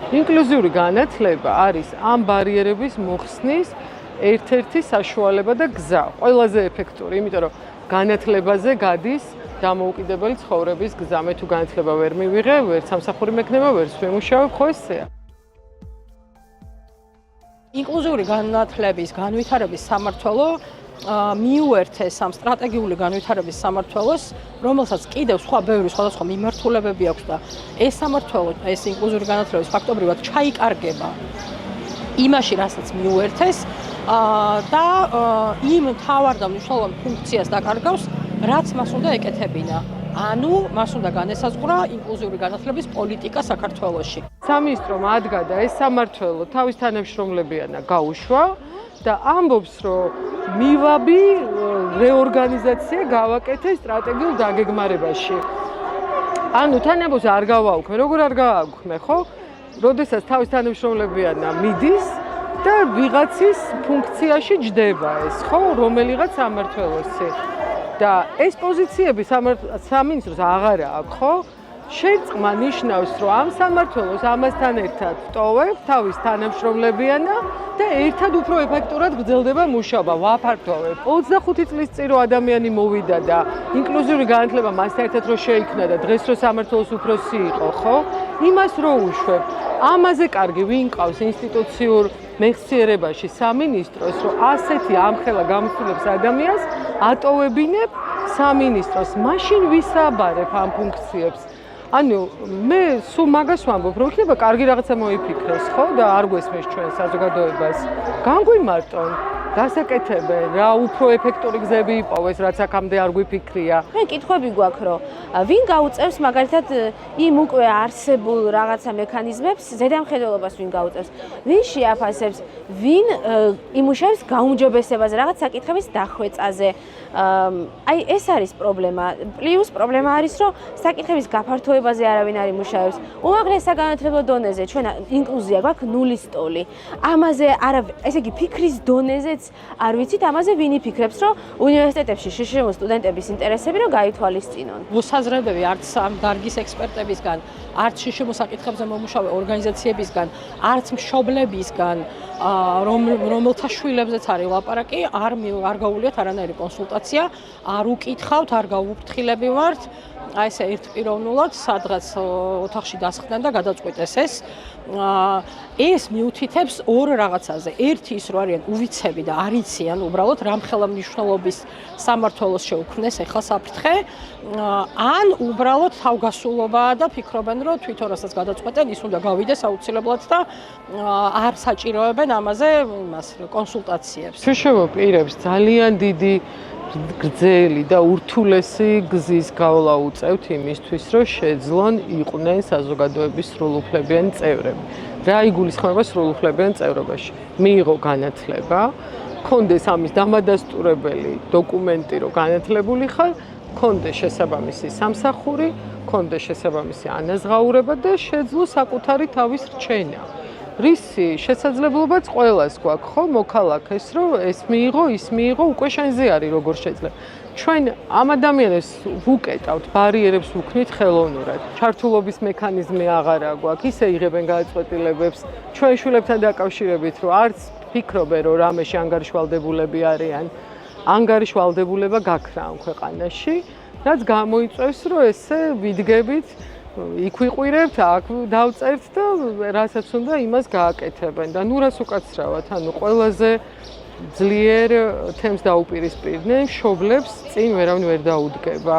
ინკლუზიური განათლება არის ამ ბარიერების მოხსნის ერთ-ერთი საშუალება და გზა, ყველაზე ეფექტური, იმიტომ რომ განათლებაზე გადის დამოუკიდებელი ცხოვრების გზა. მე თუ განათლება ვერ მივიღე, ვერ სამსახური მექნება, ვერც ვემუშავებ, ხო ესეა. ინკლუზიური განათლების განვითარების სამმართველო მიუერთეს ამ სტრატეგიული განვითარების სამმართველოს, რომელსაც კიდევ სხვა ბევრი სხვადასხვა მიმართულებები აქვს და ეს სამმართველო, ეს ინკლუზიური განათლების ფაქტობრივად ჩაიკარგება იმაში, რასაც მიუერთეს და იმ მთავარ და მნიშვნელოვან ფუნქციას დაკარგავს, რაც მას უნდა ეკეთებინა. ანუ მას უნდა განესაზღვრა ინკლუზიური განათლების პოლიტიკა საქართველოში. სამინისტრომ ადგადა ეს სამმართველო თავის თანამშრომლებიანა გაუშვა და ამბობს, რომ მივაბი რეორგანიზაცია გავაკეთეს სტრატეგიულ დაგეგმარებაში. ანუ თანაბოს არ გავაუქმე, როგორ არ გავაუქმე, ხო? როდესაც თავის თანამშრომლებიანა მიდის და ვიღაცის ფუნქციაში ჯდება ეს, ხო, რომელიღაც სამმართველოსი. და ეს პოზიციები სამინისტროს აღარა აქვს, ხო? შერწყმა ნიშნავს, რომ ამ სამმართველოს ამასთან ერთად ვტოვებ თავის თანამშრომლებიანა და ერთად უფრო ეფექტურად გრძელდება მუშაობა, ვაფართოვებ. 25 წლის წინ რო ადამიანი მოვიდა და ინკლუზიური განათლება მასთან ერთად რო შეიქმნა და დღეს რო სამმართველოს უფროსი იყო, ხო? იმას რო უშვებ. ამაზე კარგი ვინ ყავს ინსტიტუციურ მეხსიერებაში სამინისტროს, რომ ასეთი ამხელა გამოსულებს ადამიანს ატოვებინებ სამინისტროს, მაშინ ვისაბარებ ამ ფუნქციებს. ანუ მე სულ მაგას ვამბობ, რომ იქნება კარგი რაღაცა მოიფიქროს, ხო? და არ გვესმის ჩვენ საზოგადოებას. განგვიმარტონ, დასაკეთებენ, რა უფრო ეფექტური გზები იპოვეს, რაც აქამდე არ გვიფიქრია. მე კითხვები გვაქვს, რომ ვინ გაუწევს მაგალითად იმ უკვე არსებულ რაღაცა მექანიზმებს, ზედამხედველობას ვინ გაუწევს, ვინ შეაფასებს, ვინ იმუშავებს გაუმჯობესებაზე, რაღაც საკითხების დახვეწაზე. აი ეს არის პრობლემა. პლუს პრობლემა არის, რომ საკითხების გაფართოებაზე არავინ არ იმუშავებს. უმაღლეს საგანმანათლებლო დონეზე ჩვენ ინკლუზია გვაქვს ნულის ტოლი. ამაზე ესე იგი ფიქრის დონეზეც არ ვიცით, ამაზე ვინ იფიქრებს, რომ უნივერსიტეტებში შშმ სტუდენტების ინტერესები რომ გაითვალისწინონ. მოსაზრებები არც ამ დარგის ექსპერტებისგან, არც შშმ საკითხებზე მომუშავე ორგანიზაციებისგან, არც მშობლებისგან, რომელთა შვილებზეც არის ლაპარაკი, არ გაუვლიათ არანაირი კონსულტაცია, არ უკითხავთ, არ გაუფრთხილები ვართ. აი ესე ერთპიროვნულად სადღაც ოთახში დასხდნენ და გადაწყვიტეს ეს. ეს მიუთითებს ორ რაღაცაზე. ერთი ის, რომ არიან უვიცები და არ იციან უბრალოდ რამხელა მნიშვნელობის სამმართველოს შეუქმნეს ეხლა საფრთხე, ან უბრალოდ თავგასულობაა და ფიქრობენ, რომ თვითონ რასაც გადაწყვეტენ, ის უნდა გავიდეს აუცილებლად და არ საჭიროებენ ამაზე იმას კონსულტაციებს. შშმ პირებს ძალიან დიდი გრძელი და ურთულესი გზის გავლა უწევთ იმისთვის, რომ შეძლონ იყვნენ საზოგადოების სრულუფლებიანი წევრები. რა იგულისხმება სრულუფლებიან წევრობაში? მიიღო განათლება, ქონდეს ამის დამადასტურებელი დოკუმენტი, რომ განათლებული ხარ, ქონდეს შესაბამისი სამსახური, ქონდეს შესაბამისი ანაზღაურება და შეძლო საკუთარი თავის რჩენა. რისი შესაძლებლობაც ყველას გვაქვს, ხო, მოქალაქეს, რომ ეს მიიღო, ის მიიღო, უკვე შენზე არის როგორ შეძლებ. ჩვენ ამ ადამიანებს ვუკეტავთ, ბარიერებს ვუქმნით ხელოვნურად. ჩართულობის მექანიზმი აღარა გვაქვს, ისე იღებენ გადაწყვეტილებებს ჩვენ შვილებთან დაკავშირებით, რომ არც ფიქრობენ, რომ რამეში ანგარიშვალდებულები არიან. ანგარიშვალდებულება გაქრა ამ ქვეყანაში, რაც გამოიწვევს, რომ ესე ვიდგებით იქ ვიყვირებთ, აქ დავწერთ და რასაც უნდა იმას გააკეთებენ და ნუ რას უკაცრავად, ანუ ყველაზე ძლიერ თემს დაუპირისპირდნენ, მშობლებს წინ ვერავინ ვერ დაუდგება.